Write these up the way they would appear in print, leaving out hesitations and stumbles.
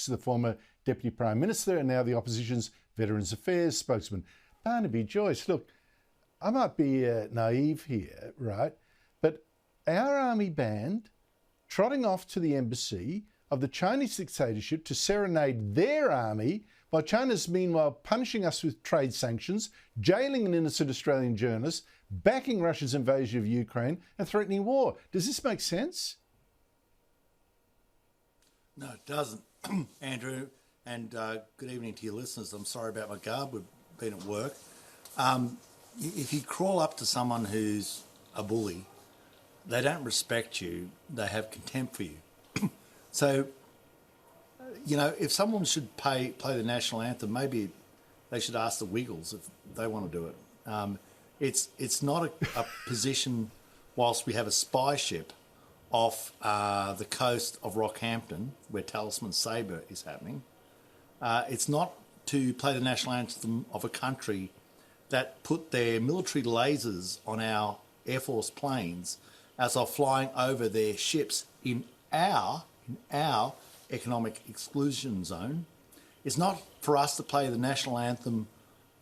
the former Deputy Prime Minister and now the opposition's Veterans Affairs spokesman. Barnaby Joyce, look, I might be naive here, right? But our army band trotting off to the embassy of the Chinese dictatorship to serenade their army while China's meanwhile punishing us with trade sanctions, jailing an innocent Australian journalist, backing Russia's invasion of Ukraine and threatening war. Does this make sense? No, it doesn't, Andrew. And good evening to your listeners. I'm sorry about my garb. We've been at work. If you crawl up to someone who's a bully, they don't respect you. They have contempt for you. So, you know, if someone should play the national anthem, maybe they should ask the Wiggles if they want to do it. It's not a position whilst we have a spy ship off the coast of Rockhampton, where Talisman Sabre is happening. It's not to play the national anthem of a country that put their military lasers on our Air Force planes as they're flying over their ships in our economic exclusion zone. It's not for us to play the national anthem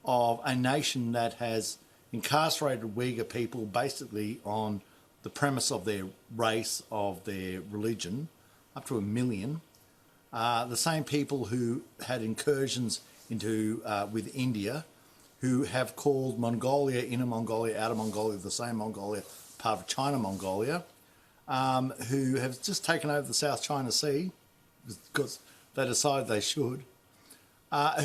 of a nation that has incarcerated Uyghur people basically on the premise of their race, of their religion, up to 1 million. The same people who had incursions into with India, who have called Mongolia, Inner Mongolia, Outer Mongolia, the same Mongolia, part of China Mongolia, who have just taken over the South China Sea because they decided they should,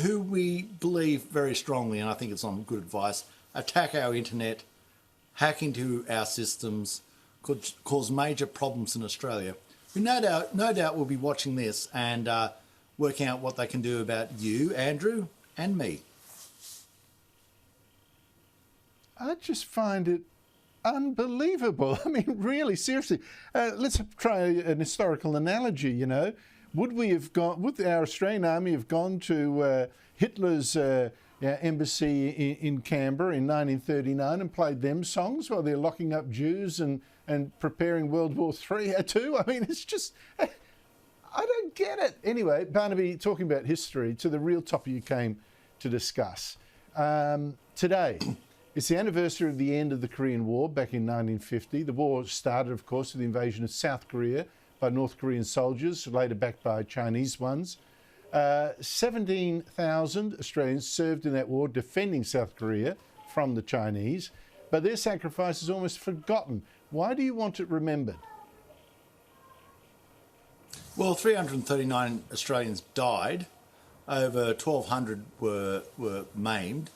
who we believe very strongly, and I think it's on good advice, attack our internet, hack into our systems, could cause major problems in Australia. We no doubt will be watching this and working out what they can do about you, Andrew, and me. I just find it unbelievable. I mean, really, seriously. Let's try an historical analogy, you know. Would our Australian army have gone to Hitler's embassy in Canberra in 1939 and played them songs while they're locking up Jews and preparing World War III too? I mean, it's just, I don't get it. Anyway, Barnaby, talking about history, to the real topic you came to discuss. Today, it's the anniversary of the end of the Korean War back in 1950. The war started, of course, with the invasion of South Korea by North Korean soldiers, later backed by Chinese ones. 17,000 Australians served in that war defending South Korea from the Chinese, but their sacrifice is almost forgotten. Why do you want it remembered? Well, 339 Australians died, over 1,200 were maimed,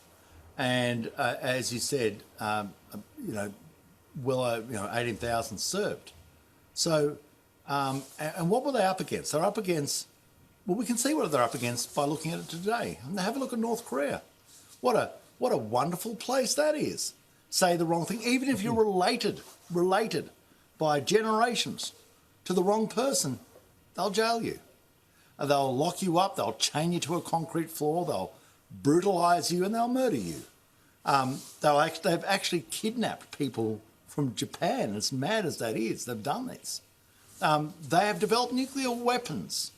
and as you said, 18,000 served. So, and what were they up against? They're up against, well, we can see what they're up against by looking at it today. And have a look at North Korea. What a wonderful place that is. Say the wrong thing, even if you're related by generations to the wrong person, they'll jail you. They'll lock you up, they'll chain you to a concrete floor, they'll brutalise you, and they'll murder you. They've actually kidnapped people from Japan, as mad as that is, they've done this. They have developed nuclear weapons,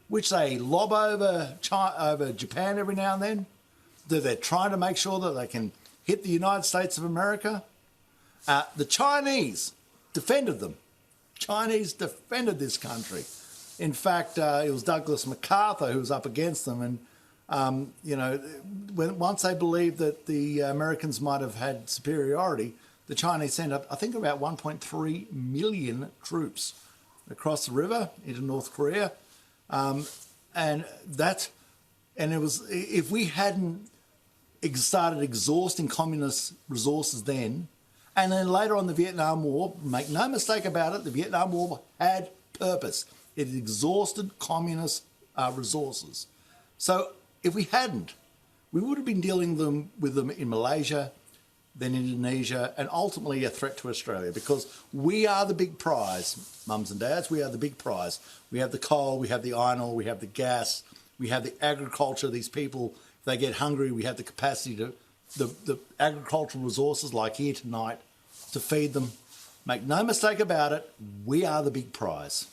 which they lob over Japan every now and then. They're trying to make sure that they can hit the United States of America. The Chinese defended them. Chinese defended this country. In fact, it was Douglas MacArthur who was up against them. And, once they believed that the Americans might have had superiority, the Chinese sent up, I think, about 1.3 million troops across the river into North Korea. And it was, if we hadn't started exhausting communist resources then, and then later on the Vietnam War, make no mistake about it, the Vietnam War had purpose. It exhausted communist resources. So if we hadn't, we would have been dealing with them in Malaysia, then Indonesia, and ultimately a threat to Australia, because we are the big prize, mums and dads, we are the big prize. We have the coal, we have the iron ore, we have the gas, we have the agriculture. These people, if they get hungry, we have the capacity to, the agricultural resources like here tonight, to feed them. Make no mistake about it, we are the big prize.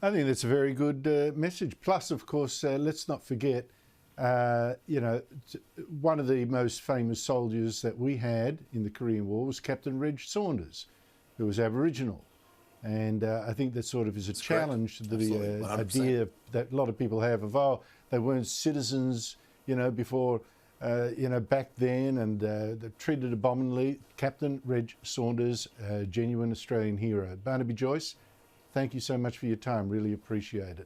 I think that's a very good message. Plus, of course, let's not forget, one of the most famous soldiers that we had in the Korean War was Captain Reg Saunders, who was Aboriginal. And I think that sort of is a challenge to the idea that a lot of people have of, oh, they weren't citizens, before, back then, and they're treated abominably. Captain Reg Saunders, a genuine Australian hero. Barnaby Joyce, thank you so much for your time. Really appreciate it.